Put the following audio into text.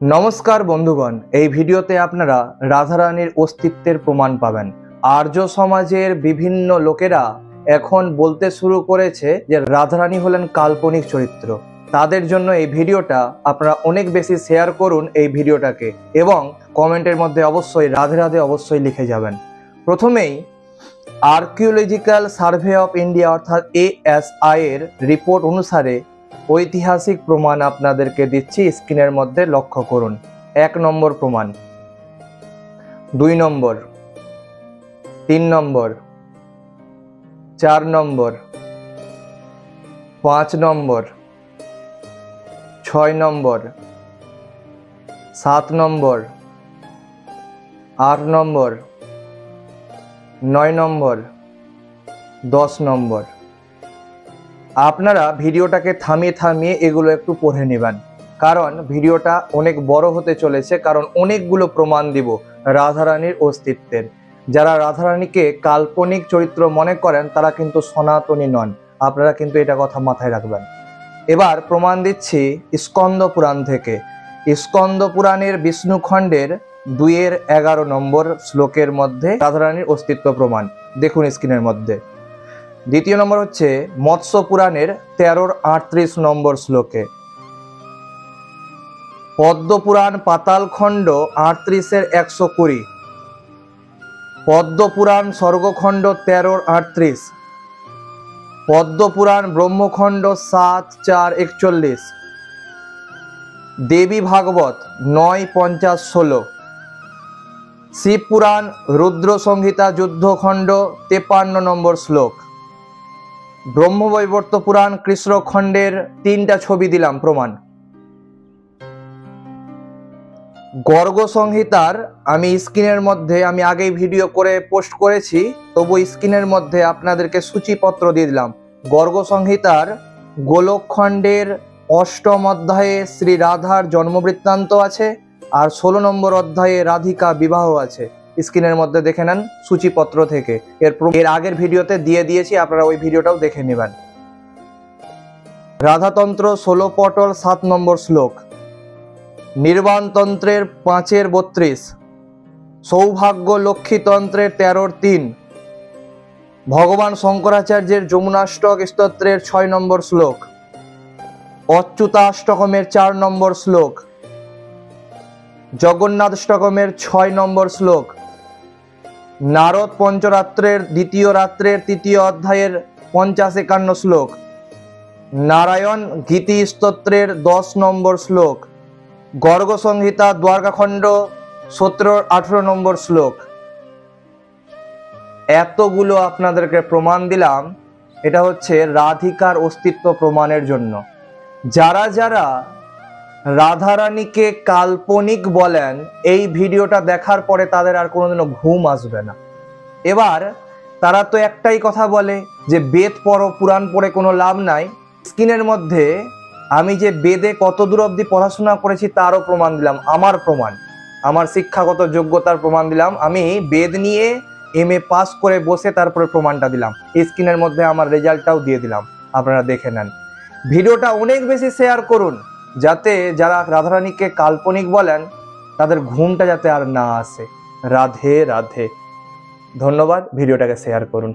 নমস্কার বন্ধুগণ, এই ভিডিওতে আপনারা রাধারানীর অস্তিত্বের প্রমাণ পাবেন। আর্য সমাজের বিভিন্ন লোকেরা এখন বলতে শুরু করেছে যে রাধারানী হলেন কাল্পনিক চরিত্র। তাদের জন্য এই ভিডিওটা আপনারা অনেক বেশি শেয়ার করুন এই ভিডিওটাকে, এবং কমেন্টের মধ্যে অবশ্যই রাধে রাধে অবশ্যই লিখে যাবেন। প্রথমেই আর্কিওলজিক্যাল সার্ভে অফ ইন্ডিয়া অর্থাৎ ASI এর রিপোর্ট অনুসারে ঐতিহাসিক প্রমাণ আপনাদেরকে দিচ্ছি, স্ক্রিনের মধ্যে লক্ষ্য করুন। 1 নম্বর প্রমাণ, 2 নম্বর, 3 নম্বর, 4 নম্বর, 5 নম্বর, 6 নম্বর, 7 নম্বর, 8 নম্বর, 9 নম্বর, 10 নম্বর। আপনারা ভিডিওটাকে থামিয়ে থামিয়ে এগুলো একটু পড়ে নেবেন, কারণ ভিডিওটা অনেক বড় হতে চলেছে। কারণ অনেকগুলো প্রমাণ দিব রাধারানীর অস্তিত্বের। যারা রাধারানীকে কাল্পনিক চরিত্র মনে করেন তারা কিন্তু সনাতনী নন, আপনারা কিন্তু এটা কথা মাথায় রাখবেন। এবার প্রমাণ দিচ্ছি স্কন্দ পুরাণ থেকে। স্কন্দ পুরাণের বিষ্ণুখণ্ডের 2-11 নম্বর শ্লোকের মধ্যে রাধারানীর অস্তিত্ব প্রমাণ দেখুন স্ক্রিনের মধ্যে। দ্বিতীয় নম্বর হচ্ছে মৎস্য পুরাণের 13-38 নম্বর শ্লোকে। পদ্ম পুরাণ পাতালখণ্ড 38-120, পদ্ম পুরাণ স্বর্গখণ্ড 13-38, পদ্ম পুরাণ ব্রহ্মখণ্ড 7-4-41, দেবী ভাগবত 9-50-16, শিব পুরাণ রুদ্র সংহিতা যুদ্ধখণ্ড 53 নম্বর শ্লোক, ব্রহ্মবৈবর্ত পুরাণ কৃষ্ণখণ্ডের 3টা ছবি দিলাম প্রমাণ। গর্গ সংহিতার আমি স্ক্রিনের মধ্যে আমি আগেই ভিডিও করে পোস্ট করেছি, তবু স্ক্রিনের মধ্যে আপনাদেরকে সূচিপত্র দিয়ে দিলাম। গর্গ সংহিতার গোলকখণ্ডের 8ম অধ্যায়ে শ্রী রাধার জন্মবৃত্তান্ত আছে, আর 16 নম্বর অধ্যায়ে রাধিকা বিবাহ আছে। স্ক্রিনের মধ্যে দেখে নেন সূচিপত্র থেকে। এর আগের ভিডিওতে দিয়ে দিয়েছি, আপনারা ওই ভিডিওটাও দেখে নেবেন। রাধাতন্ত্র 16 পটল 7 নম্বর শ্লোক, নির্বাণতন্ত্রের 5-32, সৌভাগ্য লক্ষ্মীতন্ত্রের 13-3, ভগবান শঙ্করাচার্যের যমুনাষ্টক স্তোত্রের 6 নম্বর শ্লোক, অচ্যুতাষ্টকমের 4 নম্বর শ্লোক, জগন্নাথষ্টকমের 6 নম্বর শ্লোক, নারদ পঞ্চরাত্রের 2য় রাত্রের 3য় অধ্যায়ের 50-51 শ্লোক, নারায়ণ গীতি স্তোত্রের 10 নম্বর শ্লোক, গর্গ সংহিতা দ্বারকাখণ্ড 17-18 নম্বর শ্লোক। এতগুলো আপনাদেরকে প্রমাণ দিলাম, এটা হচ্ছে রাধিকার অস্তিত্ব প্রমাণের জন্য। যারা যারা রাধারানীকে কাল্পনিক বলেন, এই ভিডিওটা দেখার পরে তাদের আর কোনোদিনও ঘুম আসবে না। এবার তারা তো একটাই কথা বলে যে বেদ পড়ো, পুরাণ পড়ে কোনো লাভ নাই। স্ক্রিনের মধ্যে আমি যে বেদে কত দূর অবধি পড়াশোনা করেছি তারও প্রমাণ দিলাম, আমার প্রমাণ, আমার শিক্ষাগত যোগ্যতার প্রমাণ দিলাম। আমি বেদ নিয়ে MA পাস করে বসে তারপরে প্রমাণটা দিলাম। স্ক্রিনের মধ্যে আমার রেজাল্টটাও দিয়ে দিলাম, আপনারা দেখে নেন। ভিডিওটা অনেক বেশি শেয়ার করুন, যাতে যারা রাধারানীকে কাল্পনিক বলেন তাদের ঘুমটা যাতে আর না আসে। রাধে রাধে। ধন্যবাদ, ভিডিওটাকে শেয়ার করুন।